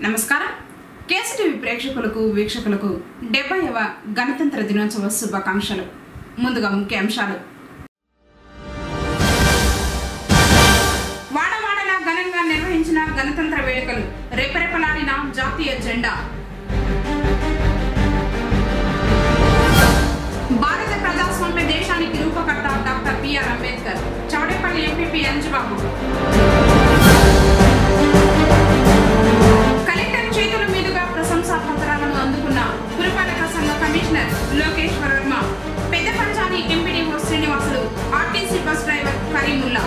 నమస్కారం. కేసీటీవీ ప్రేక్షకులకు వీక్షకులకు 70వ గణతంత్ర దినోత్సవ శుభాకాంక్షలు. ముందుగా ముఖ్య అంశాలు. వాడవాడలా ఘనంగా నిర్వహించిన గణతంత్ర వేడుకలు, రెపరెపలాడిన జాతీయ జెండా. భారత ప్రజాస్వామ్య దేశానికి రూపకర్త doctor BR Ambedkar, Chowdepalli MPP Anjubabu. Collector చేతుల మీదుగా ప్రశంసా పత్రాలను అందుకున్న పురపాలక సంఘ కమిషనర్ లోకేశ్వర్ వర్మ, పెద్ద Panjani MPDO Srinivasulu, RTC bus driver Karimulla.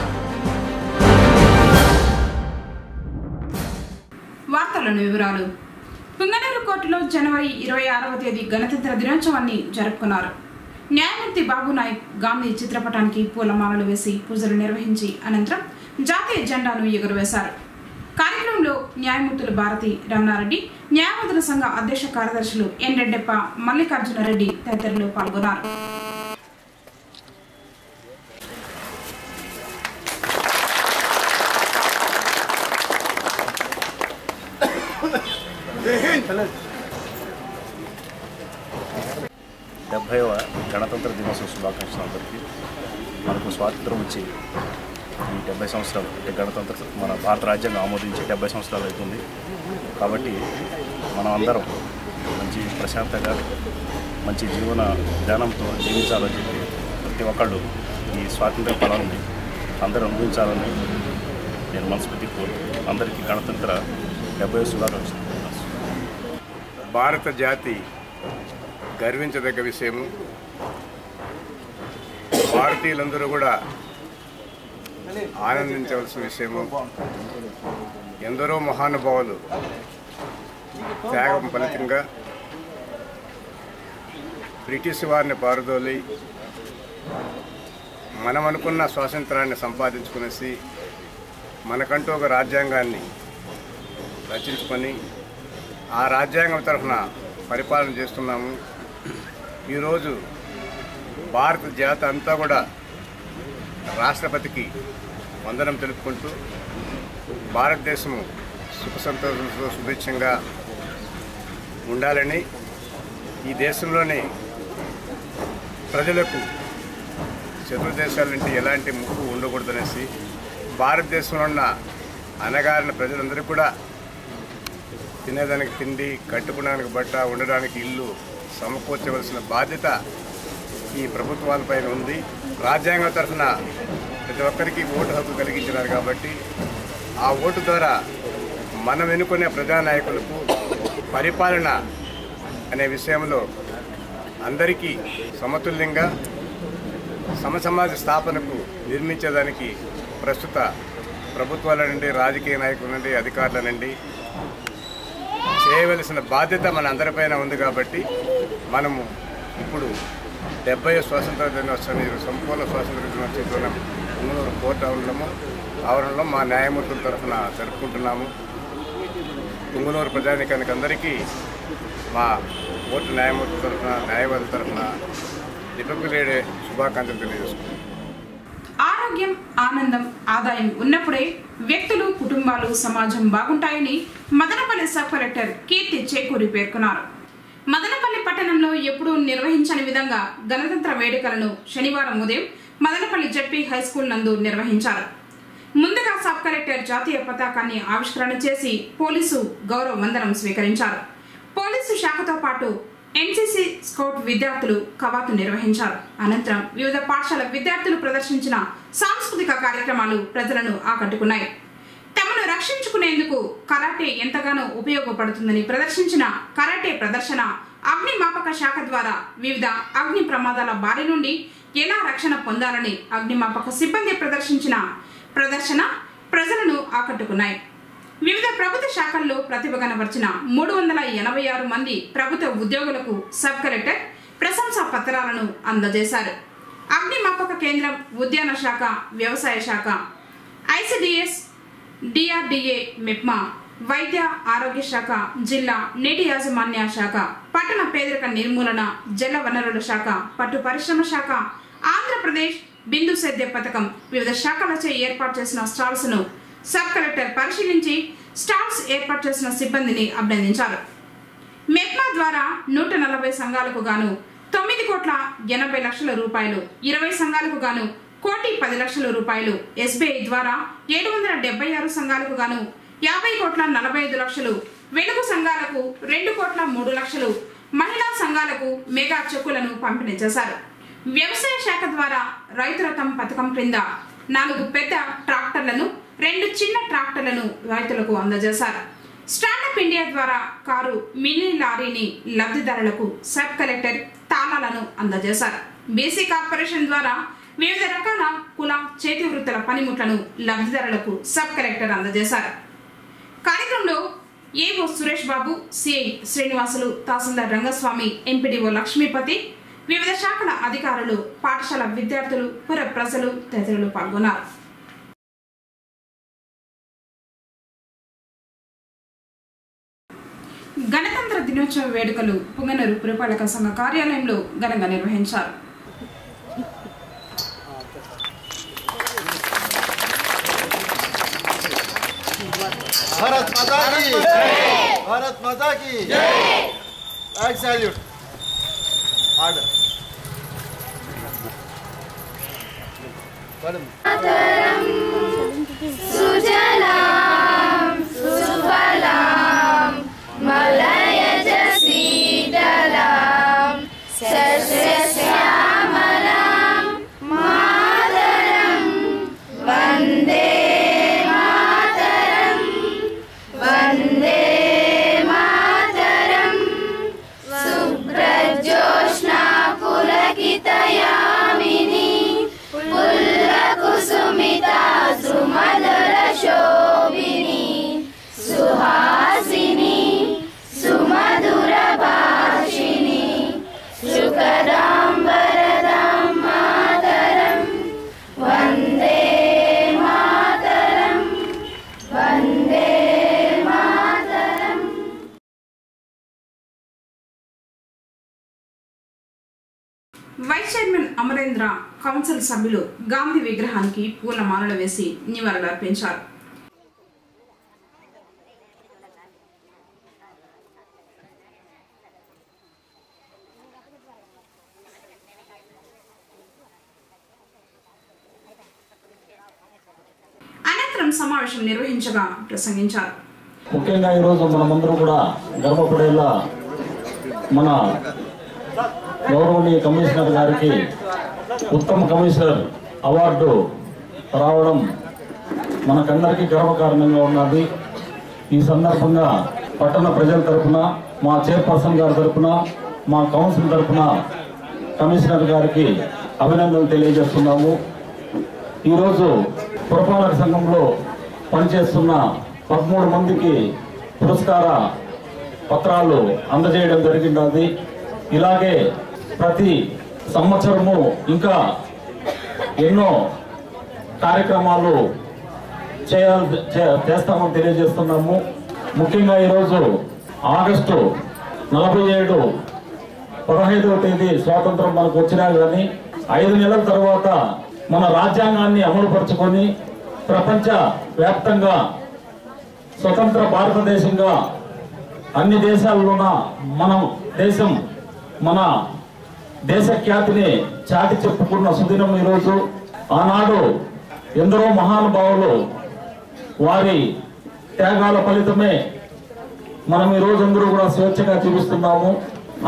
వార్తలను వివరాలు. పుంగనూరు కోర్టులో జనవరి 26వ తేదీ గణతంత్ర దినోత్సవాన్ని జరుపుకున్నారు. న్యాయమూర్తి బాబునాయక్ గాంధీ చిత్రపటానికి పూలమాలలు వేసి పూజలు నిర్వహించి అనంతరం జాతీయ జెండాను ఎగురవేశారు. కార్యక్రమంలో న్యాయమూర్తులు భారతి రమణారెడ్డి, న్యాయవాదుల సంఘ అధ్యక్ష కార్యదర్శులు ఎన్ రెడ్డెప్ప, మల్లికార్జున రెడ్డి తదితరులు పాల్గొన్నారు. డెబ్భైవ గణతంత్ర దినోత్సవ శుభాకాంక్షలు అందరికీ. మనకు స్వాతంత్రం వచ్చి ఈ 70 సంవత్సరాలు, అంటే గణతంత్ర మన భారత రాజ్యాంగం ఆమోదించి 70 సంవత్సరాలు అవుతుంది. కాబట్టి మనం అందరం మంచి ప్రశాంతంగా మంచి జీవన విధానంతో జీవించాలని చెప్పి ప్రతి ఒక్కళ్ళు ఈ స్వాతంత్ర ఫలాన్ని అందరూ అనుభవించాలని నేను మనస్ఫూర్తి కోరుతూ అందరికీ గణతంత్ర 70 శుభాకాంక్షలు. భారత జాతి గర్వించదగ్గ విషయము. భారతీయులందరూ కూడా ఆనందించవలసిన విషయము. ఎందరో మహానుభావులు త్యాగం ఫలితంగా బ్రిటిష్ వారిని పారదోలి మనం అనుకున్న స్వాతంత్రాన్ని సంపాదించుకునేసి మనకంటూ ఒక రాజ్యాంగాన్ని రచించుకొని ఆ రాజ్యాంగం తరఫున పరిపాలన చేస్తున్నాము. ఈరోజు భారత జాతి అంతా కూడా రాష్ట్రపతికి వందనం తెలుపుకుంటూ భారతదేశము సుఖ సంతోషంతో సుభిక్షంగా ఉండాలని, ఈ దేశంలోని ప్రజలకు శత్రు దేశాల నుండి ఎలాంటి ముప్పు ఉండకూడదనేసి భారతదేశంలో ఉన్న అణగారిన ప్రజలందరూ కూడా తినేదానికి తిండి, కట్టుకోవడానికి బట్ట, ఉండడానికి ఇల్లు సమకూర్చవలసిన బాధ్యత ఈ ప్రభుత్వాలపైన ఉంది. రాజ్యాంగం తరఫున ప్రతి ఒక్కరికి ఓటు హక్కు కలిగించినారు కాబట్టి ఆ ఓటు ద్వారా మనం ఎన్నుకునే ప్రజానాయకులకు పరిపాలన అనే విషయంలో అందరికీ సమతుల్యంగా సమసమాజ స్థాపనకు నిర్మించేదానికి ప్రస్తుత ప్రభుత్వాల నుండి, రాజకీయ నాయకుల నుండి, అధికారుల నుండి చేయవలసిన బాధ్యత మన అందరిపైన ఉంది. కాబట్టి మనము ఇప్పుడు 70వ స్వాతంత్ర దినోత్సవాన్ని సంపూర్ణ స్వాతంత్ర దినోత్సవం పుంగనూరు కోర్టు ఆవరణలో మా న్యాయమూర్తుల తరఫున జరుపుకుంటున్నాము. పుంగనూరు ప్రజానికానికి అందరికీ మా కోర్టు న్యాయమూర్తుల తరఫున, న్యాయవాదుల తరఫున రిపబ్లిక్ డే శుభాకాంక్షలు తెలియజేసుకుంటున్నాం. ఆరోగ్యం, ఆనందం, ఆదాయం ఉన్నప్పుడే వ్యక్తులు, కుటుంబాలు, సమాజం బాగుంటాయని మదనపల్లి సబ్ కలెక్టర్ కీర్తి చేకూరి పేర్కొన్నారు. మదనపల్లి పట్టణంలో ఎప్పుడూ నిర్వహించని విధంగా గణతంత్ర వేడుకలను శనివారం ఉదయం మదనపల్లి జడ్పీ హైస్కూల్ నందు నిర్వహించారు. ముందుగా సబ్ కలెక్టర్ జాతీయ పతాకాన్ని ఆవిష్కరణ చేసి పోలీసు గౌరవ వందనం స్వీకరించారు. పోలీసు శాఖతో పాటు ఎన్సీసీ స్కౌట్ విద్యార్థులు కవాతు నిర్వహించారు. అనంతరం వివిధ పాఠశాల విద్యార్థులు ప్రదర్శించిన సాంస్కృతిక కార్యక్రమాలు ప్రజలను ఆకట్టుకున్నాయి. తమను రక్షించుకునేందుకు కరాటే ఎంతగానో ఉపయోగపడుతుందని ప్రదర్శించిన కరాటే ప్రదర్శన, అగ్నిమాపక శాఖ ద్వారా వివిధ అగ్ని ప్రమాదాల బారి నుండి ఎలా రక్షణ పొందాలని అగ్నిమాపక సిబ్బంది ప్రదర్శించిన ప్రదర్శన ప్రజలను ఆకట్టుకున్నాయి. వివిధ ప్రభుత్వ శాఖల్లో ప్రతిభ కనబర్చిన 386 మంది ప్రభుత్వ ఉద్యోగులకు సబ్ కలెక్టర్ ప్రశంసా పత్రాలను అందజేశారు. అగ్నిమాపక కేంద్రం, ఉద్యాన శాఖ, వ్యవసాయ శాఖ, ఐసిడిఎస్, డిఆర్డిఏ, మెప్మా, వైద్య ఆరోగ్య శాఖ, జిల్లా నీటి యాజమాన్య శాఖ, పట్టణ పేదరిక నిర్మూలన, జల వనరుల శాఖ, పట్టు పరిశ్రమ శాఖ, ఆంధ్రప్రదేశ్ బిందు సేద్య పథకం వివిధ శాఖలచే ఏర్పాటు చేసిన స్టాల్స్ ను సబ్ కలెక్టర్ పరిశీలించి స్టాల్స్ ఏర్పాటు చేసిన సిబ్బందిని అభినందించారు. మెప్మా ద్వారా 140 సంఘాలకు గాను 9,80,00,000 రూపాయలు, 20 సంఘాలకు గాను 1,10,00,000 రూపాయలు, SBI ద్వారా 776 సంఘాలకు గాను 50,45,00,000, వెలుగు సంఘాలకు 2,03,00,000, మహిళా సంఘాలకు మెగా చెక్కులను పంపిణీ చేశారు. వ్యవసాయ శాఖ ద్వారా రైతు రథం పథకం క్రింద 4 పెద్ద ట్రాక్టర్లను, 2 చిన్న ట్రాక్టర్లను రైతులకు అందజేశారు. స్టాండప్ ఇండియా ద్వారా కారు, మినీ లారీని లబ్ధిదారులకు సబ్ కలెక్టర్ తాళాలను అందజేశారు. బీసీ కార్పొరేషన్ ద్వారా వివిధ రకాల కుల చేతి వృత్తుల పనిముట్లను లబ్ధిదారులకు సబ్ కలెక్టర్ అందజేశారు. కార్యక్రమంలో ఏఓ సురేష్ బాబు, సిఐ శ్రీనివాసులు, తహసీల్దార్ రంగస్వామి, ఎంపీడీఓ లక్ష్మీపతి, వివిధ శాఖల అధికారులు, పాఠశాల విద్యార్థులు, పుర ప్రజలు తదితరులు పాల్గొన్నారు. గణతంత్ర దినోత్సవ వేడుకలు పుంగనూరు పురపాలక సంఘ కార్యాలయంలో ఘనంగా నిర్వహించారు. भारत माता की जय, भारत माता की जय। फ्लैग सैल्यूट आर्डर सुजलाम सुफलाम मलयज शीतलाम सस्यश्यामलां मातरं वन्दे मातरं वन्दे मातरं शुभ्रज्योत्स्ना पुलकितयामिनी पुल्लकुसुमिता सुमधुरशोभिनी सुहासिनी सुमधुरभाषिणी शुकदां वरदां मातरं वन्दे मातरं वन्दे मातरं। వైస్ చైర్మన్ అమరేంద్ర, కౌన్సిల్ సభ్యులు గాంధీ విగ్రహానికి పూలమాలలు వేసి నివాళులర్పించారు. అనంతరం సమావేశం నిర్వహించగా ప్రసంగించారు. ముఖ్యంగా ఈరోజు మనమందరూ కూడా గర్వపడేలా మన గౌరవనీయ కమిషనర్ గారికి ఉత్తమ కమిషనర్ అవార్డు రావడం మనకందరికీ గర్వకారణంగా ఉన్నది. ఈ సందర్భంగా పట్టణ ప్రజల తరఫున, మా చైర్పర్సన్ గారి తరఫున, మా కౌన్సిల్ తరఫున కమిషనర్ గారికి అభినందనలు తెలియజేస్తున్నాము. ఈరోజు పురపాలక సంఘంలో పనిచేస్తున్న 13 మందికి పురస్కార పత్రాలు అందజేయడం జరిగినది. ఇలాగే ప్రతి సంవత్సరము ఇంకా ఎన్నో కార్యక్రమాలు చేస్తామని తెలియజేస్తున్నాము. ముఖ్యంగా ఈరోజు ఆగస్టు 47 15వ తేదీ స్వాతంత్రం మనకు వచ్చినా కానీ 5 నెలల తర్వాత మన రాజ్యాంగాన్ని అమలుపరుచుకొని ప్రపంచ వ్యాప్తంగా స్వతంత్ర భారతదేశంగా అన్ని దేశాల్లోన మన దేశ ఖ్యాతిని చాటి చెప్పుకున్న సుదినం ఈరోజు. ఆనాడు ఎందరో మహానుభావులు వారి త్యాగాల ఫలితమే మనం ఈ రోజు అందరూ కూడా స్వేచ్ఛగా జీవిస్తున్నాము.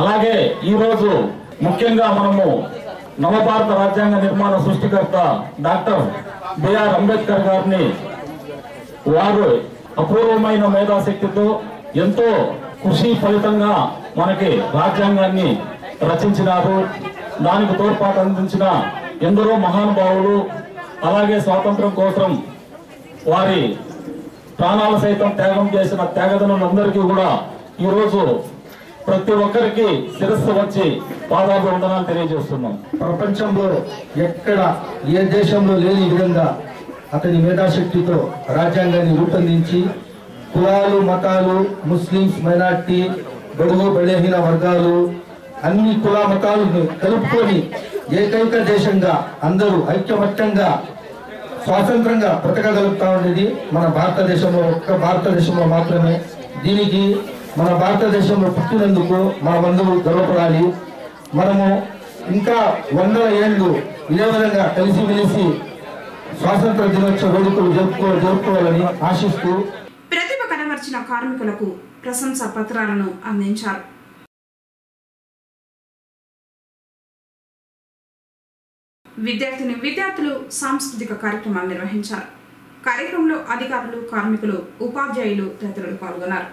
అలాగే ఈరోజు ముఖ్యంగా మనము నవభారత రాజ్యాంగ నిర్మాణ సృష్టికర్త డాక్టర్ బిఆర్ అంబేద్కర్ గారిని వారు అపూర్వమైన మేధాశక్తితో ఎంతో కృషి ఫలితంగా మనకి రాజ్యాంగాన్ని రచించినారు. దానికి తోడ్పాటు అందించిన ఎందరో మహానుభావులు, అలాగే స్వాతంత్రం కోసం వారి ప్రాణాలు సైతం త్యాగం చేసిన త్యాగదనులందరికీ కూడా ఈరోజు ప్రతి ఒక్కరికి శిరస్సు వచ్చి పాదాలు వందనాలు తెలియజేస్తున్నాం. ప్రపంచంలో ఎక్కడ ఏ దేశంలో లేని విధంగా అతని మేధాశక్తితో రాజ్యాంగాన్ని రూపొందించి కులాలు, మతాలు, ముస్లిమ్స్, మైనార్టీ, బడుగు బలహీన వర్గాలు అన్ని కుల మతాలను కలుపుకొని ఏకైక దేశంగా అందరూ ఐక్యమత్యంగా స్వాతంత్రంగా బ్రతకగలుగుతా ఉండేది మన భారతదేశంలో, ఒక్క భారతదేశంలో మాత్రమే. దీనికి మన భారతదేశంలో పుట్టినందుకు మనమందరూ గర్వపడాలి. మనము ఇంకా 100 ఏళ్ళు ఇదే విధంగా కలిసిమెలిసి స్వాతంత్ర దినోత్సవ వేడుకలు జరుపుకోవాలని ఆశిస్తూ ప్రతిభ కనబర్చిన కార్మికులకు ప్రశంసా పత్రాలను అందించారు. విద్యార్థులు సాంస్కృతిక కార్యక్రమాలు నిర్వహించారు. కార్యక్రమంలో అధికారులు, కార్మికులు, ఉపాధ్యాయులు తదితరులు పాల్గొన్నారు.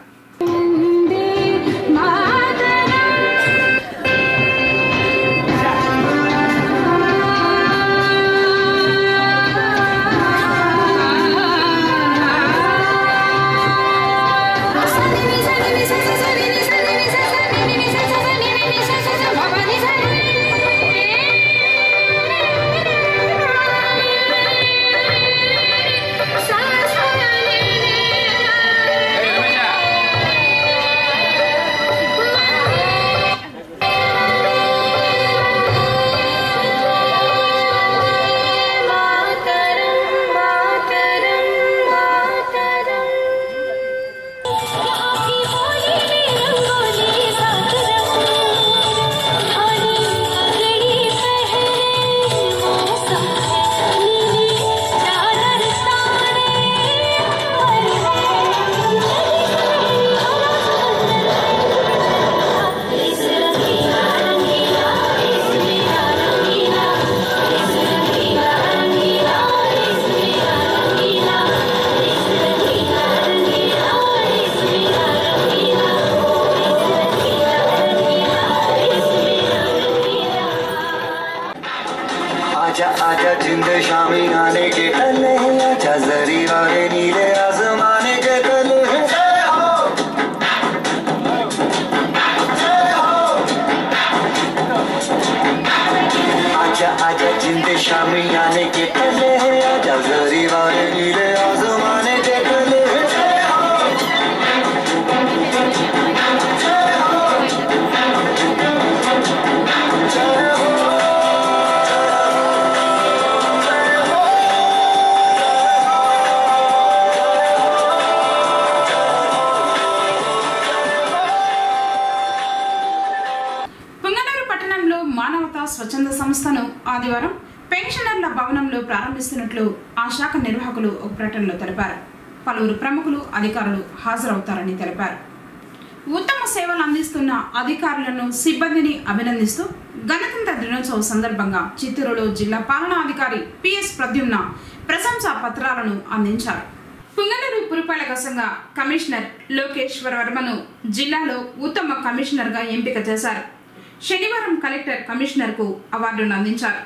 आजा जिंद शामी आने के तले आजा जरी वाले नीले आसमाने के तले आजा आजा जिंद शामी आने के तले आजा जरी वाले नीले आसमाने के तले స్వచ్ఛంద సంస్థను ఆదివారం పెన్షనర్ల భవనంలో ప్రారంభిస్తున్నట్లు ఆ శాఖ నిర్వాహకులు ఒక ప్రకటనలో తెలిపారు. పలువురు ప్రముఖులు, అధికారులు హాజరవుతారని తెలిపారు. ఉత్తమ సేవలు అందిస్తున్న అధికారులను, సిబ్బందిని అభినందిస్తూ గణతంత్ర దినోత్సవం సందర్భంగా చిత్తూరులో జిల్లా పాలనాధికారి పిఎస్ ప్రద్యుమ్న ప్రశంసా పత్రాలను అందించారు. పుంగనూరు పురపాలక సంఘ కమిషనర్ లోకేశ్వర వర్మను జిల్లాలో ఉత్తమ కమిషనర్గా ఎంపిక చేశారు. శనివారం కలెక్టర్ కమిషనర్ కు అవార్డును అందించారు.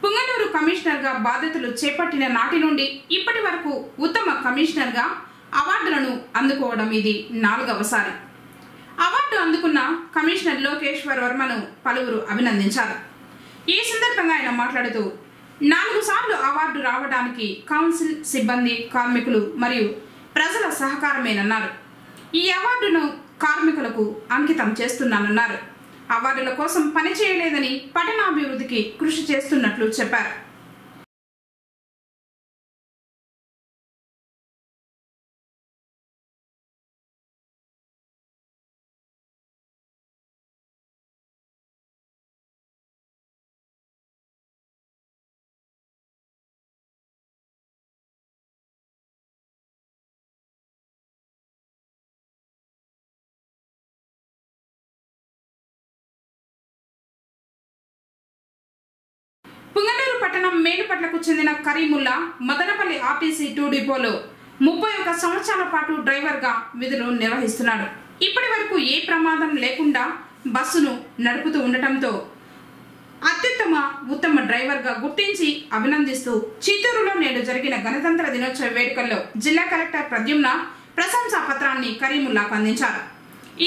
పుంగనూరు కమిషనర్ గా బాధ్యతలు చేపట్టిన నాటి నుండి ఇప్పటి వరకు ఉత్తమ కమిషనర్ గా అవార్డులను అందుకోవడం ఇది 4వసారి. అవార్డు అందుకున్న కమిషనర్ లోకేశ్వర్ వర్మను పలువురు అభినందించారు. ఈ సందర్భంగా ఆయన మాట్లాడుతూ 4 సార్లు అవార్డు రావడానికి కౌన్సిల్, సిబ్బంది, కార్మికులు మరియు ప్రజల సహకారమేనన్నారు. ఈ అవార్డును కార్మికులకు అంకితం చేస్తున్నానన్నారు. అవార్డుల కోసం పనిచేయలేదని, పట్టణాభివృద్ధికి కృషి చేస్తున్నట్లు చెప్పారు. పుంగనూరు పట్టణం మేలుపట్లకు చెందిన కరీముల్లా మదనపల్లి ఆర్టీసీ 2 డిపోలో 31 సంవత్సరాల పాటు డ్రైవర్గా విధులు నిర్వహిస్తున్నాడు. ఇప్పటి వరకు ఏ ప్రమాదం లేకుండా బస్సును నడుపుతూ ఉండటంతో ఉత్తమ డ్రైవర్గా గుర్తించి అభినందిస్తూ చిత్తూరులో నేడు జరిగిన గణతంత్ర దినోత్సవ వేడుకల్లో జిల్లా కలెక్టర్ ప్రద్యుమ్న ప్రశంసా పత్రాన్ని కరీముల్లాకు అందించారు.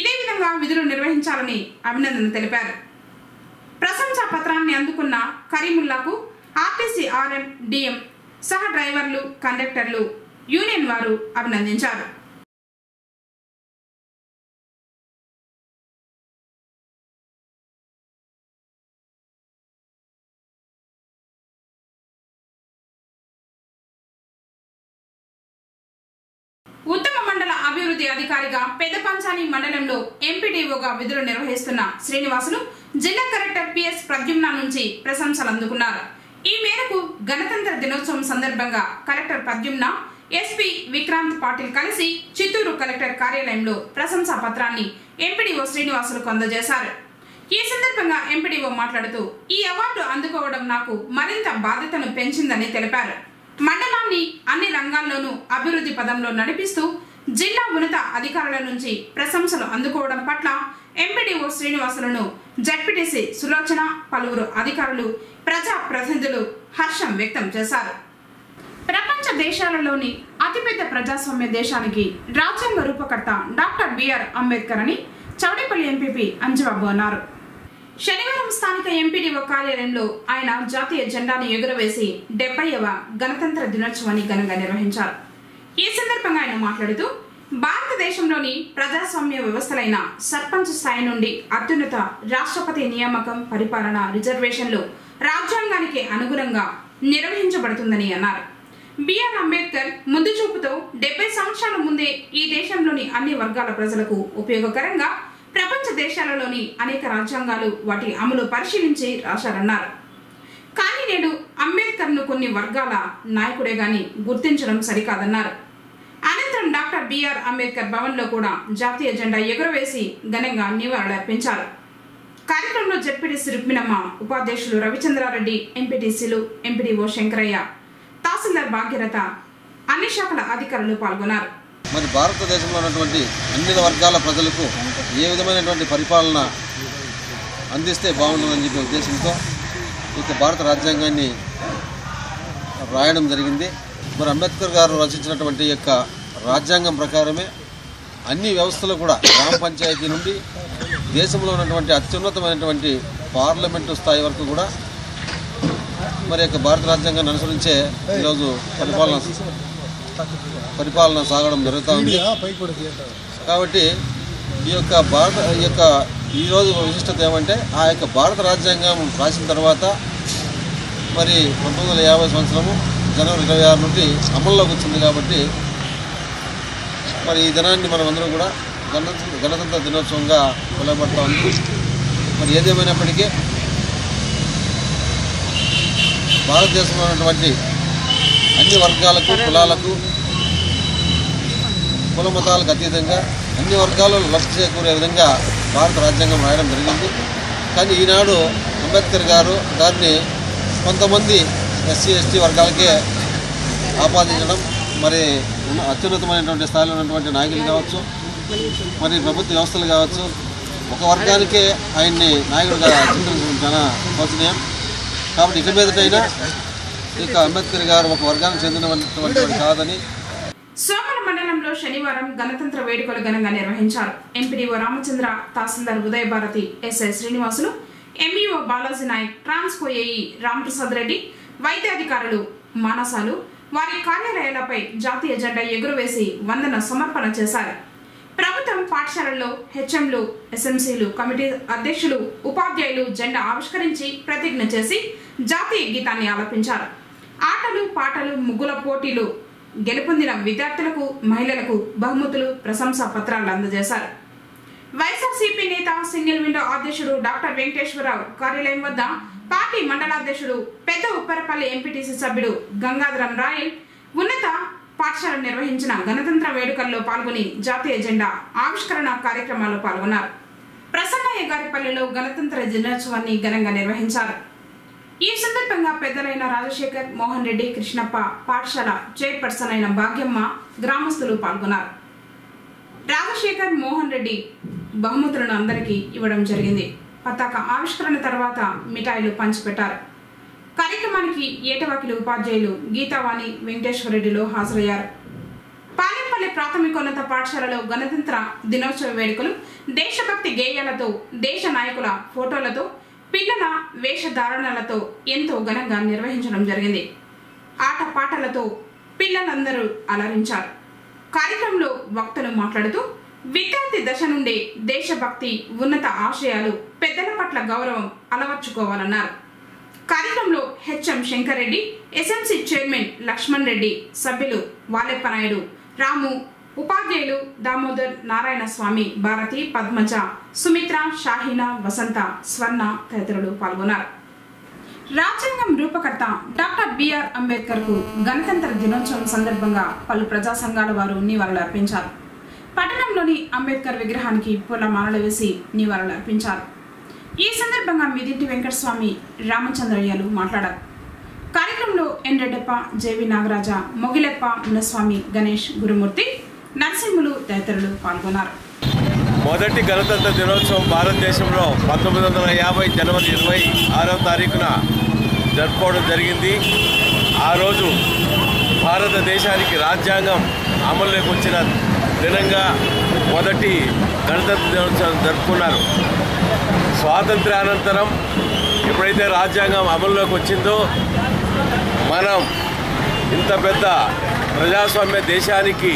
ఇదే విధంగా విధులు నిర్వహించాలని అభినందన తెలిపారు. ప్రశంసా పత్రాన్ని అందుకున్న కరీముల్లాకు ఆర్టీసీ ఆర్ఎం, డిఎం, సహ డ్రైవర్లు, కండక్టర్లు, యూనియన్ వారు అభినందించారు. మండల అభివృద్ధి అధికారిగా పెదపంచాని మండలంలో ఎంపీడీఓగా విధులు నిర్వహిస్తున్న శ్రీనివాసులు జిల్లా కలెక్టర్ పిఎస్ ప్రద్యుమ్న నుంచి ప్రశంసలు అందుకున్నారు. ఈ మేరకు గణతంత్ర దినోత్సవం సందర్భంగా కలెక్టర్ ప్రద్యుమ్న ఎస్పీ విక్రాంత్ పాటిల్ కలిసి చిత్తూరు కలెక్టర్ కార్యాలయంలో ప్రశంసా పత్రాన్ని ఎంపీడీఓ శ్రీనివాసులకు అందజేశారు. ఈ సందర్భంగా ఎంపీడీఓ మాట్లాడుతూ ఈ అవార్డు అందుకోవడం నాకు మరింత బాధ్యతను పెంచిందని తెలిపారు. మండలాన్ని అన్ని రంగాల్లోనూ అభివృద్ధి పదంలో నడిపిస్తూ జిల్లా ఉన్నత అధికారుల నుంచి ప్రశంసలు అందుకోవడం పట్ల ఎంపీడీఓ శ్రీనివాసులను జడ్పీటీసీ సులోచన, పలువురు అధికారులు, ప్రజా ప్రతినిధులు హర్షం వ్యక్తం చేశారు. ప్రపంచ దేశాలలోని అతిపెద్ద ప్రజాస్వామ్య దేశానికి రాజ్యాంగ రూపకర్త డాక్టర్ బిఆర్ అంబేద్కర్ అని చౌడేపల్లి ఎంపీపీ అంజబాబు అన్నారు. శనివారం స్థానిక ఎంపీడీఓ కార్యాలయంలో ఆయన జాతీయ జెండాను ఎగురవేసి 70వ గణతంత్ర దినోత్సవాన్ని ఘనంగా నిర్వహించారు. ఈ సందర్భంగా ఆయన మాట్లాడుతూ భారతదేశంలోని ప్రజాస్వామ్య వ్యవస్థలైన సర్పంచ్ స్థాయి నుండి అత్యున్నత రాష్ట్రపతి నియామకం, పరిపాలన, రిజర్వేషన్లు రాజ్యాంగానికి అనుగుణంగా నిర్వహించబడుతుందని అన్నారు. బిఆర్ అంబేద్కర్ ముందు చూపుతో 70 సంవత్సరాల ముందే ఈ దేశంలోని అన్ని వర్గాల ప్రజలకు ఉపయోగకరంగా ప్రపంచ దేశాలలోని అనేక రాజ్యాంగాలు వాటి అమలు పరిశీలించి రాశారన్నారు. కానీ నేడు అంబేద్కర్ ను కొన్ని వర్గాల నాయకుడే గాని గుర్తించడం సరికాదన్నారు. అనంతరం డాక్టర్ బిఆర్ అంబేద్కర్ భవన్ లో కూడా జాతీయ జెండా ఎగురవేసి ఘనంగా నివాళులర్పించారు. కార్యక్రమంలో జడ్పీటీసీ రుక్మిణమ్మ, ఉపాధ్యక్షులు రవిచంద్రారెడ్డి, ఎంపీటీసీలు, ఎంపీడీఓ శంకరయ్య, తహసీల్దార్ భాగ్యరథ, అన్ని శాఖల అధికారులు పాల్గొన్నారు. మరి భారతదేశంలో ఉన్నటువంటి అన్ని వర్గాల ప్రజలకు ఏ విధమైనటువంటి పరిపాలన అందిస్తే బాగుంటుందని చెప్పే ఉద్దేశంతో ఇక భారత రాజ్యాంగాన్ని రాయడం జరిగింది. మరి అంబేద్కర్ గారు రచించినటువంటి యొక్క రాజ్యాంగం ప్రకారమే అన్ని వ్యవస్థలు కూడా గ్రామ పంచాయతీ నుండి దేశంలో ఉన్నటువంటి అత్యున్నతమైనటువంటి పార్లమెంటు స్థాయి వరకు కూడా మరి యొక్క భారత రాజ్యాంగాన్ని అనుసరించే ఈరోజు పరిపాలన సాగడం జరుగుతూ ఉంది. కాబట్టి ఈరోజు విశిష్టత ఏమంటే ఆ యొక్క భారత రాజ్యాంగం రాసిన తర్వాత మరి 1950 సంవత్సరము జనవరి 26 నుండి అమల్లోకి వచ్చింది. కాబట్టి మరి ఈ దినాన్ని మనం అందరం కూడా గణతంత్ర దినోత్సవంగా కొలబడతా ఉంది. మరి ఏదేమైనప్పటికీ భారతదేశంలో ఉన్నటువంటి అన్ని వర్గాలకు, కులాలకు, కుల మతాలకు అతీతంగా అన్ని వర్గాలలో లబ్ధి చేకూరే విధంగా భారత రాజ్యాంగం రాయడం జరిగింది. కానీ ఈనాడు అంబేద్కర్ గారు దాన్ని కొంతమంది ఎస్సీ, ఎస్టీ వర్గాలకే ఆపాదించడం, మరి అత్యున్నతమైనటువంటి స్థాయిలో ఉన్నటువంటి నాయకులు కావచ్చు, మరి ప్రభుత్వ వ్యవస్థలు కావచ్చు, ఒక వర్గానికే ఆయన్ని నాయకుడిగా చిత్రించడం చాలా శోచనీయం. కాబట్టి ఇక మీదటైనా ఇక అంబేద్కర్ గారు ఒక వర్గానికి చెందినటువంటి కాదని. సోమల మండలంలో శనివారం గణతంత్ర వేడుకలు ఘనంగా నిర్వహించారు. MPDO Ramachandra, tahsildar Udaya Bharathi, SI Srinivasulu, MEO Balaji Naik, Transco AE Ramprasad Reddy, వైద్యాధికారులు, మానసాలు వారి కార్యాలయాలపై జాతీయ జెండా ఎగురవేసి వందన సమర్పణ చేశారు. ప్రభుత్వం పాఠశాలల్లో హెచ్ఎంలు, ఎస్ఎంసీలు, కమిటీ అధ్యక్షులు, ఉపాధ్యాయులు జెండా ఆవిష్కరించి ప్రతిజ్ఞ చేసి జాతీయ గీతాన్ని ఆలపించారు. ఆటలు, పాటలు, ముగ్గుల పోటీలు గెలుపొందిన విద్యార్థులకు, మహిళలకు బహుమతులు, ప్రశంసా పత్రాలు అందజేశారు. వైఎస్ఆర్సీపీ నేత, సింగిల్ విండో అధ్యక్షుడు డాక్టర్ వెంకటేశ్వరరావు కార్యాలయం వద్ద పార్టీ మండలాధ్యక్షుడు, పెద్ద ఉప్పరపల్లి ఎంపీటీసీ సభ్యుడు గంగాధరం రాయల్ ఉన్నత పాఠశాల నిర్వహించిన గణతంత్ర వేడుకల్లో పాల్గొని జాతీయ జెండా ఆవిష్కరణ కార్యక్రమాల్లో పాల్గొన్నారు. ప్రసన్నయ్య గారిపల్లిలో గణతంత్ర దినోత్సవాన్ని ఘనంగా నిర్వహించారు. ఈ సందర్భంగా పెద్దలైన రాజశేఖర్, మోహన్ రెడ్డి, కృష్ణప్ప, పాఠశాల చైర్పర్సన్ అయిన భాగ్యమ్మ, గ్రామస్తులు పాల్గొన్నారు. రాజశేఖర్, మోహన్ రెడ్డి బహుమతులను అందరికీ ఇవ్వడం జరిగింది. పతాక ఆవిష్కరణ తర్వాత మిఠాయిలు పంచిపెట్టారు. కార్యక్రమానికి ఏటవాకిలి ఉపాధ్యాయులు గీతావాణి, వెంకటేశ్వరరెడ్డిలో హాజరయ్యారు. పాలెంపల్లి ప్రాథమికోన్నత పాఠశాలలో గణతంత్ర దినోత్సవ వేడుకలు దేశభక్తి గేయాలతో, దేశ నాయకుల ఫోటోలతో, పిల్లల వేషధారణలతో ఎంతో ఘనంగా నిర్వహించడం జరిగింది. ఆట పాటలతో పిల్లలందరూ అలరించారు. కార్యక్రమంలో వక్తలు మాట్లాడుతూ విద్యార్థి దశ నుండే దేశభక్తి, ఉన్నత ఆశయాలు, పెద్దల పట్ల గౌరవం అలవర్చుకోవాలన్నారు. కార్యక్రమంలో HM Shankar Reddy, SMC chairman Lakshman Reddy, సభ్యులు వాలెప్పనాయుడు, రాము, ఉపాధ్యాయులు దామోదర్ నారాయణ స్వామి, భారతి, పద్మజ, సుమిత్ర, షాహీనా, వసంత, స్వర్ణ తదితరులు పాల్గొన్నారు. రాజ్యాంగం రూపకర్త డాక్టర్ బిఆర్ అంబేద్కర్ కు గణతంత్ర దినోత్సవం సందర్భంగా పలు ప్రజా సంఘాల వారు నివాళులు అర్పించారు. పట్టణంలోని అంబేద్కర్ విగ్రహానికి పూలమాలలు వేసి నివాళులు అర్పించారు. ఈ సందర్భంగా మిదింటి వెంకటస్వామి, రామచంద్రయ్యలు మాట్లాడారు. కార్యక్రమంలో ఎన్ రెడ్డప్ప, జేవి నాగరాజ, మొగిలెప్ప, మునస్వామి, గణేష్, గురుమూర్తి, నరసింహులు తదితరులు పాల్గొన్నారు. మొదటి గణతంత్ర దినోత్సవం భారతదేశంలో 1950 జనవరి 26వ తారీఖున జరుపుకోవడం జరిగింది. ఆ రోజు భారతదేశానికి రాజ్యాంగం అమలులోకి వచ్చిన దినంగా మొదటి గణతంత్ర దినోత్సవం జరుపుకున్నారు. స్వాతంత్ర్యానంతరం ఎప్పుడైతే రాజ్యాంగం అమలులోకి వచ్చిందో మనం ఇంత పెద్ద ప్రజాస్వామ్య దేశానికి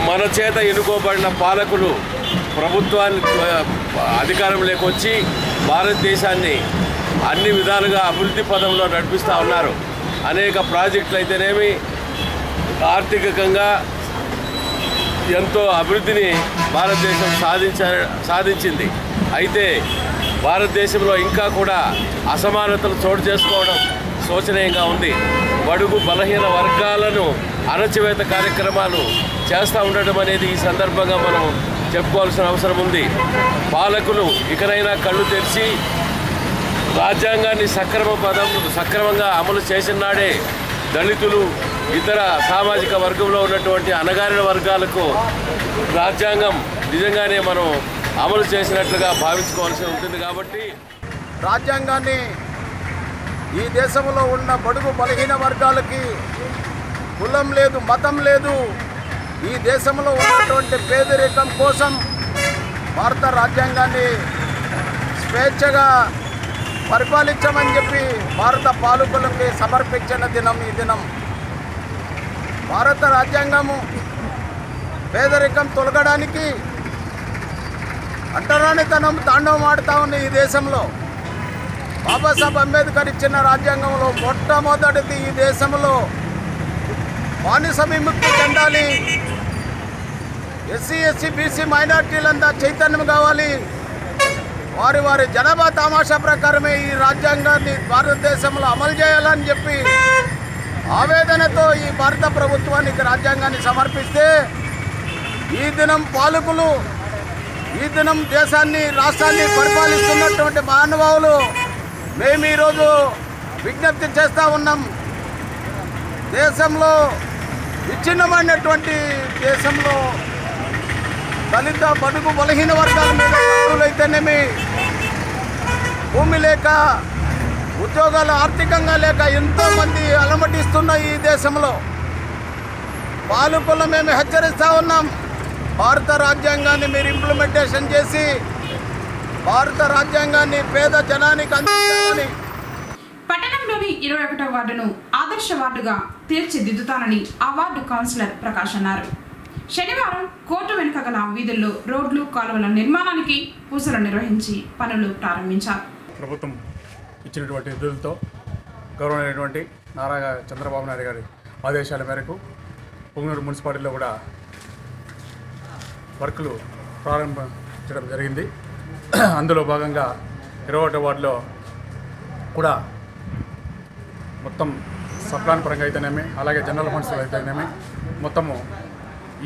మన చేత ఎన్నుకోబడిన పాలకులు ప్రభుత్వాన్ని అధికారంలోకి వచ్చి భారతదేశాన్ని అన్ని విధాలుగా అభివృద్ధి పదంలో నడిపిస్తూ ఉన్నారు. అనేక ప్రాజెక్టులు అయితేనేమి ఆర్థికంగా ఎంతో అభివృద్ధిని భారతదేశం సాధించింది. అయితే భారతదేశంలో ఇంకా కూడా అసమానతలు చోటు చేసుకోవడం శోచనీయంగా ఉంది. బడుగు బలహీన వర్గాలను అణచివేత కార్యక్రమాలు చేస్తూ ఉండడం అనేది ఈ సందర్భంగా మనం చెప్పుకోవాల్సిన అవసరం ఉంది. పాలకులు ఇకనైనా కళ్ళు తెరిచి రాజ్యాంగాన్ని సక్రమంగా అమలు చేసిన నాడే దళితులు, ఇతర సామాజిక వర్గంలో ఉన్నటువంటి అణగారిన వర్గాలకు రాజ్యాంగం నిజంగానే మనం అమలు చేసినట్లుగా భావించుకోవాల్సి ఉంటుంది. కాబట్టి రాజ్యాంగాన్ని ఈ దేశంలో ఉన్న బడుగు బలహీన వర్గాలకి కులం లేదు, మతం లేదు, ఈ దేశంలో ఉన్నటువంటి పేదరికం కోసం భారత రాజ్యాంగాన్ని స్వేచ్ఛగా పరిపాలించమని చెప్పి భారత పాలకులకి సమర్పించిన దినం ఈ దినం. భారత రాజ్యాంగము పేదరికం తొలగడానికి అంటరానితనం తాండవం ఆడుతూ ఉంది ఈ దేశంలో. బాబాసాహెబ్ అంబేద్కర్ ఇచ్చిన రాజ్యాంగంలో మొట్టమొదటిది ఈ దేశంలో బానిస విముక్తి చెందాలి, ఎస్సీ ఎస్సీ బీసీ మైనార్టీలంతా చైతన్యం కావాలి, వారి జనాభా తమాషా ప్రకారమే ఈ రాజ్యాంగాన్ని భారతదేశంలో అమలు చేయాలని చెప్పి ఆవేదనతో ఈ భారత ప్రభుత్వానికి రాజ్యాంగాన్ని సమర్పిస్తే ఈ దినం పాలకులు, ఈ దినం దేశాన్ని రాష్ట్రాన్ని పరిపాలిస్తున్నటువంటి మహానుభావులు మేము ఈరోజు విజ్ఞప్తి చేస్తూ ఉన్నాం. దేశంలో విచ్ఛిన్నమైనటువంటి దేశంలో దళిత బడుగు బలహీన వర్గాల మీద దాడులైతేనేమి, భూమి లేక, ఉద్యోగాలు ఆర్థికంగా లేక ఎంతోమంది అలమటిస్తున్న ఈ దేశంలో పాలకులు మేము హెచ్చరిస్తూ ఉన్నాం. భారత రాజ్యాంగాన్ని మీరు ఇంప్లిమెంటేషన్ చేసి భారత రాజ్యాంగాన్ని పేద జనానికి అందించాలని. పట్టణంలోని 21వ వార్డును ఆదర్శ వార్డుగా తీర్చిదిద్దుతానని ఆ వార్డు కౌన్సిలర్ ప్రకాష్ అన్నారు. శనివారం కోర్టు వెనుక గల వీధుల్లో రోడ్లు, కాలువల నిర్మాణానికి పూజలు నిర్వహించి పనులు ప్రారంభించారు. ప్రభుత్వం ఇచ్చినటువంటి నిధులతో గౌరవమైనటువంటి నారా చంద్రబాబు నాయుడు గారి ఆదేశాల మేరకు పొంగనూరు మున్సిపాలిటీలో కూడా వర్కులు ప్రారంభించడం జరిగింది. అందులో భాగంగా 21వ వార్డులో కూడా మొత్తం సప్లాన్ పరంగా అయితేనేమి, అలాగే జనరల్ ఫండ్స్ అయితేనేమి, మొత్తము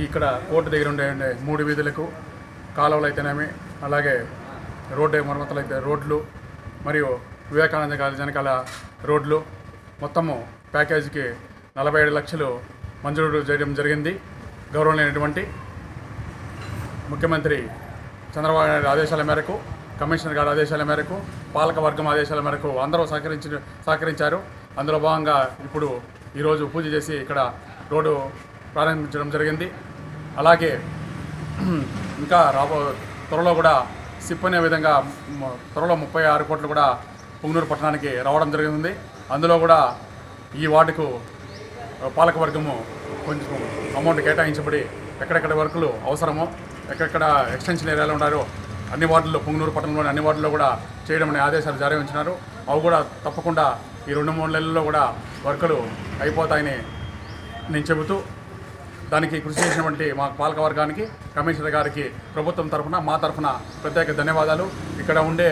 ఇక్కడ కోర్టు దగ్గర ఉండే 3 వీధులకు కాలువలు అయితేనేమి, అలాగే రోడ్డు మరమ్మతులు అయితే రోడ్లు మరియు వివేకానంద కాలేజీ వెనకాల రోడ్లు మొత్తము ప్యాకేజీకి 47 లక్షలు మంజూరు చేయడం జరిగింది. గౌరవమైనటువంటి ముఖ్యమంత్రి చంద్రబాబు నాయుడు ఆదేశాల మేరకు, కమిషనర్ గారి ఆదేశాల మేరకు, పాలక వర్గం ఆదేశాల మేరకు అందరూ సహకరించారు. అందులో భాగంగా ఇప్పుడు ఈరోజు పూజ చేసి ఇక్కడ రోడ్డు ప్రారంభించడం జరిగింది. అలాగే ఇంకా త్వరలో కూడా సిప్ అనే విధంగా త్వరలో 36 కోట్లు కూడా పొంగనూరు పట్టణానికి రావడం జరిగింది. అందులో కూడా ఈ వార్డుకు పాలకవర్గము కొంచెం అమౌంట్ కేటాయించబడి ఎక్కడెక్కడ వర్కులు అవసరమో, ఎక్కడెక్కడ ఎక్స్టెన్షన్ ఏరియాలో ఉన్నారో అన్ని వార్డుల్లో, పొంగనూరు పట్టణంలోని అన్ని వార్డుల్లో కూడా చేయడం అనే ఆదేశాలు జారీ ఉంచినారు. అవి కూడా తప్పకుండా ఈ 2-3 నెలల్లో కూడా వర్కులు అయిపోతాయని నేను చెబుతూ దానికి కృషి చేసినటువంటి మా పాలకవర్గానికి, కమిషనర్ గారికి ప్రభుత్వం తరఫున, మా తరఫున ప్రత్యేక ధన్యవాదాలు. ఇక్కడ ఉండే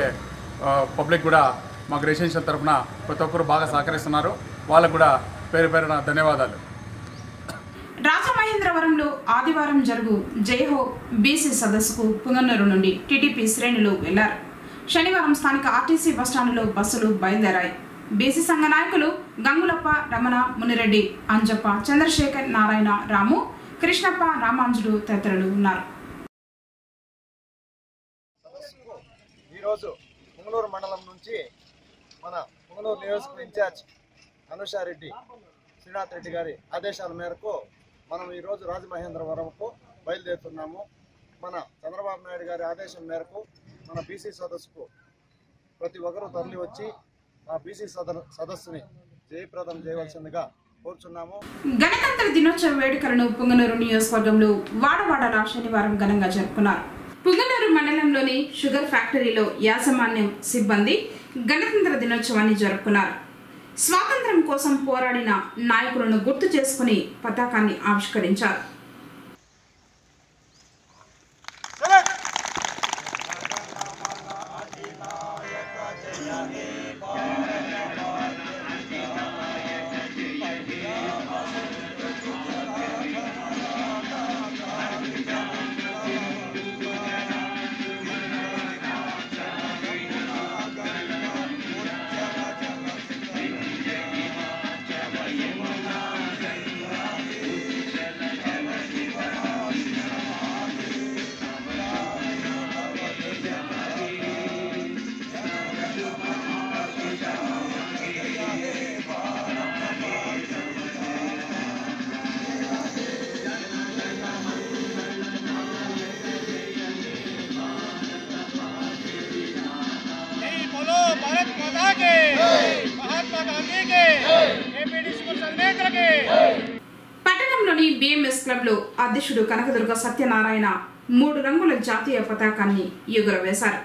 పబ్లిక్ కూడా మాకు రెసిడెన్షియల్ తరఫున ప్రతి ఒక్కరు బాగా సహకరిస్తున్నారు. వాళ్ళకు కూడా పేరు పేరున ధన్యవాదాలు. రాజమహేంద్రవరంలో ఆదివారం జరుగు జయహో బీసీ సదస్సుకు పుంగనూరు నుండి టీడీపీ శ్రేణులు వెళ్లారు. శనివారం స్థానిక ఆర్టీసీ బస్టాండులో బస్సులు బయలుదేరాయి. బీసీ సంఘ నాయకులు గంగులప్ప, రమణ, మునిరెడ్డి, అంజప్ప, చంద్రశేఖర్, నారాయణ, రాము, కృష్ణప్ప, రామాంజుడు తదితరులు ఉన్నారు. ఈరోజు పుంగనూరు మండలం నుంచి మన పుంగనూరు నియోజకవర్గ ఇన్ఛార్జ్ అనుషారెడ్డి శ్రీనాథ్ రెడ్డి గారి ఆదేశాల మేరకు మనం ఈరోజు రాజమహేంద్రవరంకు బయలుదేరుతున్నాము. మన చంద్రబాబు నాయుడు గారి ఆదేశం మేరకు మన బీసీ సదస్సుకు ప్రతి ఒక్కరూ తరలి వచ్చి ఆ బీసీ సదస్సుని జయప్రదం చేయవలసిందిగా కోరుచున్నాము. గణతంత్ర దినోత్సవ వేడుకలను పుంగనూరు నియోజకవర్గంలో వాడవాడలా శనివారం ఘనంగా జరుపుకున్నారు. పుంగనూరు మండలంలోని షుగర్ ఫ్యాక్టరీలో యాజమాన్యం సిబ్బంది గణతంత్ర దినోత్సవాన్ని జరుపుకున్నారు. స్వాతంత్ర్యం కోసం పోరాడిన నాయకులను గుర్తు చేసుకుని పతాకాన్ని ఆవిష్కరించారు. పట్టణంలోని బిఎంఎస్ క్లబ్ లో అధ్యక్షుడు కనకదుర్గ సత్యనారాయణ 3 రంగుల జాతీయ పతాకాన్ని ఎగురవేశారు.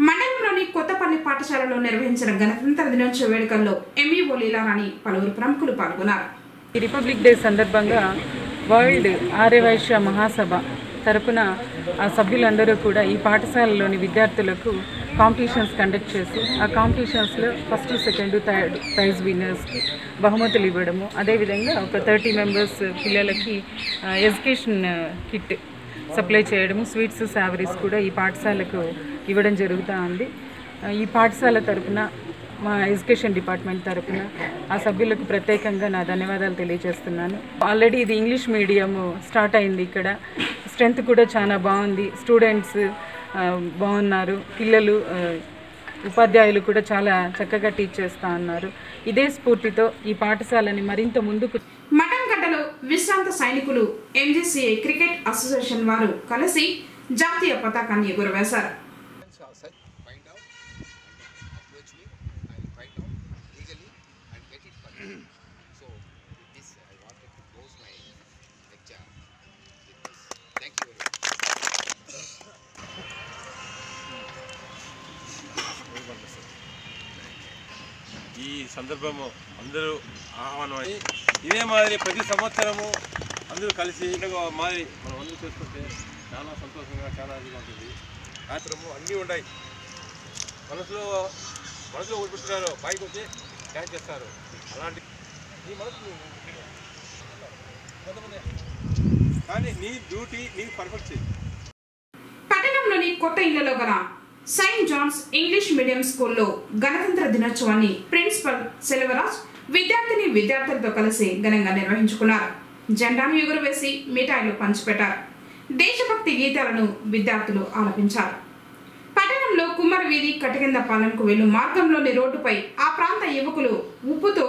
మండలంలోని కొత్తపల్లి పాఠశాలలో నిర్వహించిన గణతంత్ర దినోత్సవ వేడుకల్లో ఎంఈఓ లీలారాణి పలువురు ప్రముఖులు పాల్గొన్నారు. రిపబ్లిక్ డే సందర్భంగా వరల్డ్ ఆర్యవైశ్య మహాసభ తరపున ఆ సభ్యులందరూ కూడా ఈ పాఠశాలలోని విద్యార్థులకు కాంపిటీషన్స్ కండక్ట్ చేసి ఆ కాంపిటీషన్స్లో ఫస్ట్, సెకండ్, థర్డ్ ప్రైజ్ విన్నర్స్కి బహుమతులు ఇవ్వడము, అదేవిధంగా ఒక 30 మెంబర్స్ పిల్లలకి ఎడ్యుకేషన్ కిట్ సప్లై చేయడము, స్వీట్స్, సావరీస్ కూడా ఈ పాఠశాలకు ఇవ్వడం జరుగుతూ ఉంది. ఈ పాఠశాల తరపున మా ఎడ్యుకేషన్ డిపార్ట్మెంట్ తరపున ఆ సభ్యులకు ప్రత్యేకంగా నా ధన్యవాదాలు తెలియజేస్తున్నాను. ఆల్రెడీ ఇది ఇంగ్లీష్ మీడియం స్టార్ట్ అయింది. ఇక్కడ స్ట్రెంత్ కూడా చాలా బాగుంది. స్టూడెంట్స్ బాగున్నారు. పిల్లలు, ఉపాధ్యాయులు కూడా చాలా చక్కగా టీచ్ చేస్తూ ఉన్నారు. ఇదే స్ఫూర్తితో ఈ పాఠశాలని మరింత ముందుకు. మటన్గడ్డలో విశ్రాంత సైనికులు ఎంజీసీఐ క్రికెట్ అసోసియేషన్ వారు కలిసి జాతీయ పతాకాన్ని ఎగురవేశారు. ఈ సందర్భము అందరూ ఆహ్వానమై ఇదే మాదిరి ప్రతి సంవత్సరము అందరూ కలిసి మాదిరి మనం అందరూ చేసుకుంటే చాలా సంతోషంగా, చాలా ఇదిగా ఉంటుంది. ఆశ్రమము అన్నీ ఉన్నాయి. మనసులో ఊరుకుంటున్నారు, పైకి వచ్చి డ్యాన్స్ చేస్తారు. అలాంటి నీ మనసు కానీ నీ డ్యూటీ నీకు పర్ఫెక్ట్ చేయి. పట్టణంలోని కొత్త ఇళ్లలో గల సెయింట్ జాన్స్ ఇంగ్లీష్ మీడియం స్కూల్లో గణతంత్ర దినోత్సవాన్ని ప్రిన్సిపల్ సెల్వరాజ్ విద్యార్థులతో కలిసి ఘనంగా నిర్వహించుకున్నారు. జెండాను ఎగురవేసి మిఠాయిలు పంచిపెట్టారు. దేశభక్తి గీతాలను విద్యార్థులు ఆలపించారు. పట్టణంలో కుమ్మర వీధి కటికిందపాలెంకు వెళ్ళు మార్గంలోని రోడ్డుపై ఆ ప్రాంత యువకులు ఉప్పుతో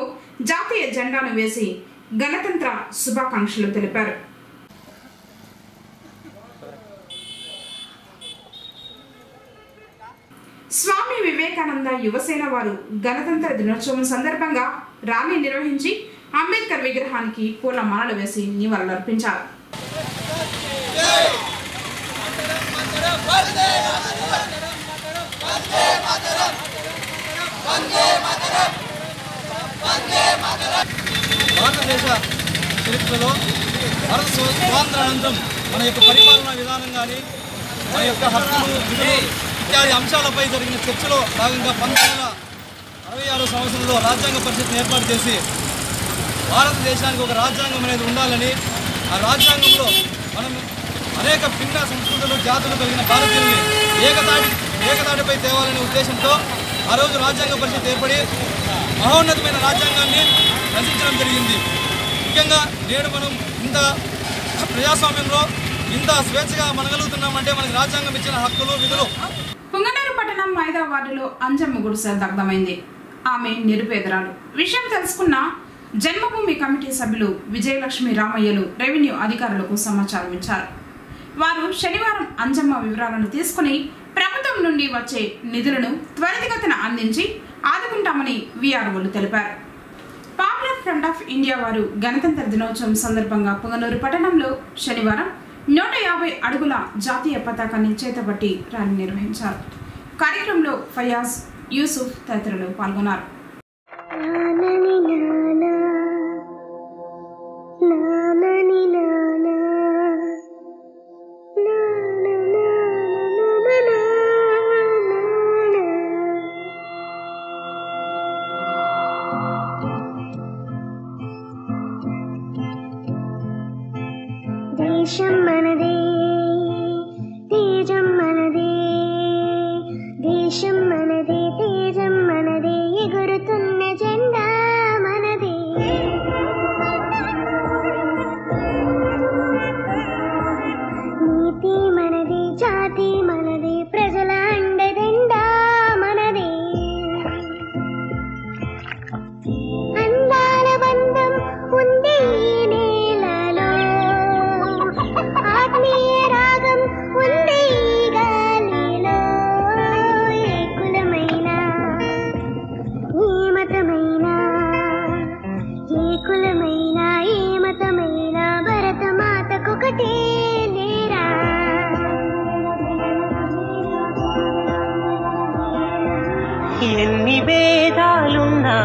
జాతీయ జెండాను వేసి గణతంత్ర శుభాకాంక్షలు తెలిపారు. స్వామి వివేకానంద యువసేన వారు గణతంత్ర దినోత్సవం సందర్భంగా ర్యాలీ నిర్వహించి అంబేద్కర్ విగ్రహానికి పూల మాలలు వేసి నివాళులర్పించారు. భారతదేశ చరిత్రలో భారత స్వాతంత్రానంతరం మన యొక్క పరిపాలనా విధానం కానీ మన యొక్క హక్కులు విధులు ఇత్యాది అంశాలపై జరిగిన చర్చలో భాగంగా 1966 సంవత్సరంలో రాజ్యాంగ పరిషత్ను ఏర్పాటు చేసి భారతదేశానికి ఒక రాజ్యాంగం అనేది ఉండాలని, ఆ రాజ్యాంగంలో మనం అనేక భిన్న సంస్కృతులు జాతులు కలిగిన భారతీయుల్ని ఏకతాటిపై తేవాలనే ఉద్దేశంతో ఆ రోజు రాజ్యాంగ పరిషత్ ఏర్పడి మహోన్నతమైన రాజ్యాంగాన్ని రచించడం జరిగింది. ముఖ్యంగా నేడు మనం ఇంత ప్రజాస్వామ్యంలో ఇంత స్వేచ్ఛగా మనగలుగుతున్నామంటే మనకి రాజ్యాంగం ఇచ్చిన హక్కులు విధులు. పుంగనూరు పట్టణం 5వ వార్డులో అంజమ్మ గుడిసె దగ్ధమైంది. ఆమె నిరుపేదరాలు. విషయం తెలుసుకున్న జన్మభూమి కమిటీ సభ్యులు విజయలక్ష్మి రామయ్యలు రెవెన్యూ అధికారులకు సమాచారం ఇచ్చారు. వారు శనివారం అంజమ్మ వివరాలను తీసుకుని ప్రభుత్వం నుండి వచ్చే నిధులను త్వరితగతిన అందించి ఆదుకుంటామని వీఆర్ఓలు తెలిపారు. పాపులర్ ఫ్రంట్ ఆఫ్ ఇండియా వారు గణతంత్ర దినోత్సవం సందర్భంగా పుంగనూరు పట్టణంలో శనివారం 150 అడుగుల జాతీయ పతాకాన్ని చేతబట్టి ర్యాలీ నిర్వహించారు. కార్యక్రమంలో ఫయాజ్, యూసుఫ్ తదితరులు పాల్గొన్నారు. దేశం మనదే, తేజం మనదే, దేశం మనదే, తేజం మనదే, ఎగురుతున్న జెండా మనదే. నీతి మనదే, జాతి మనదే, ప్రజల అండదండా మనదే. అందాల బంధం ఉంది నేలలో, ఆత్మీయ రాగం ఉంది గాలిలో. ఏ కులమైనా ఏ మతమైనా, ఏ కులమైనా ఏ మతమైనా, భరత మాతకొకటే లేరా. ఎన్ని భేదాలున్నా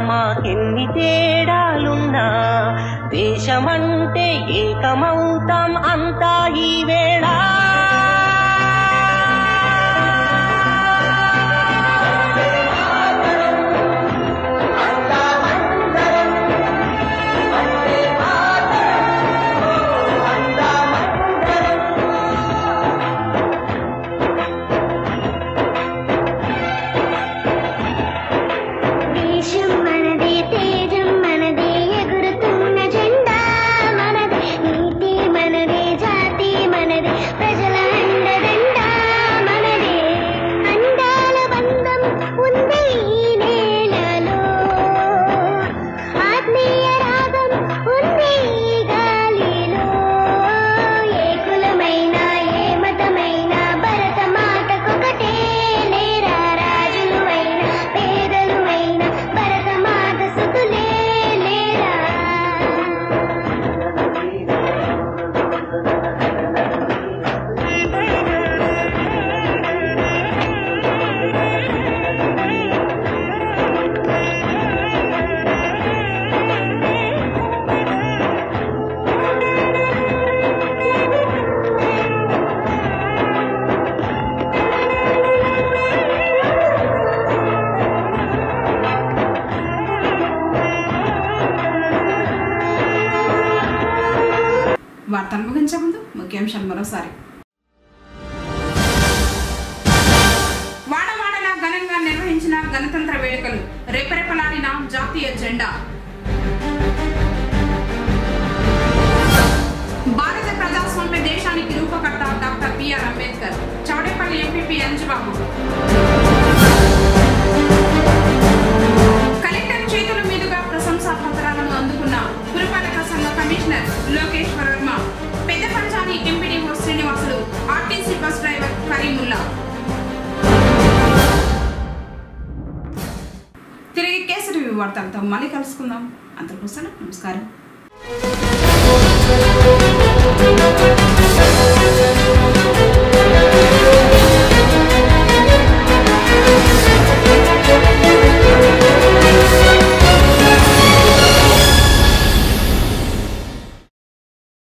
మాకెన్ని తేడాలున్నా, దేశమంటే ఏకమవుతాం అంతా ఈ వేళ. దేశం మనదే, తేజం మనదే, ఎగురుతున్న జెండా మనదే. నీతి మనదే, జాతి మనదే, ప్రజల అండదండా మనదే. అందాల బంధం ఉంది ఈ నేలలో, ఆత్మీయ రాగం ఉంది గాలిలో. ఏ కులమైనా ఏ మతమైనా, భరత మాతకొకటే లేరా. రాజులు అయినా పేదలు అయినా, భరత మాత సుతులే లేరా. వార్తలు ముగించే ముందు ముఖ్యాంశాలు మరోసారి. వాడవాడలా ఘనంగా నిర్వహించిన గణతంత్ర వేడుకలు, రెపరెపలాడిన జాతీయ జెండా. భారత ప్రజాస్వామ్య దేశానికి రూపకర్త doctor BR Ambedkar. Chowdepalli MPP Anjababu. Collector చేతుల మీదుగా ప్రశంసా పత్రాలను అందుకున్న పురపాలక సంఘ కమిషనర్ లోకేశ్వర్ వర్మ, పెద్ద Panjani MPDO Srinivasulu, RTC bus driver Karimulla. తిరిగి కేసరి వార్తలతో మళ్ళీ కలుసుకుందాం. అంతకు నమస్కారం.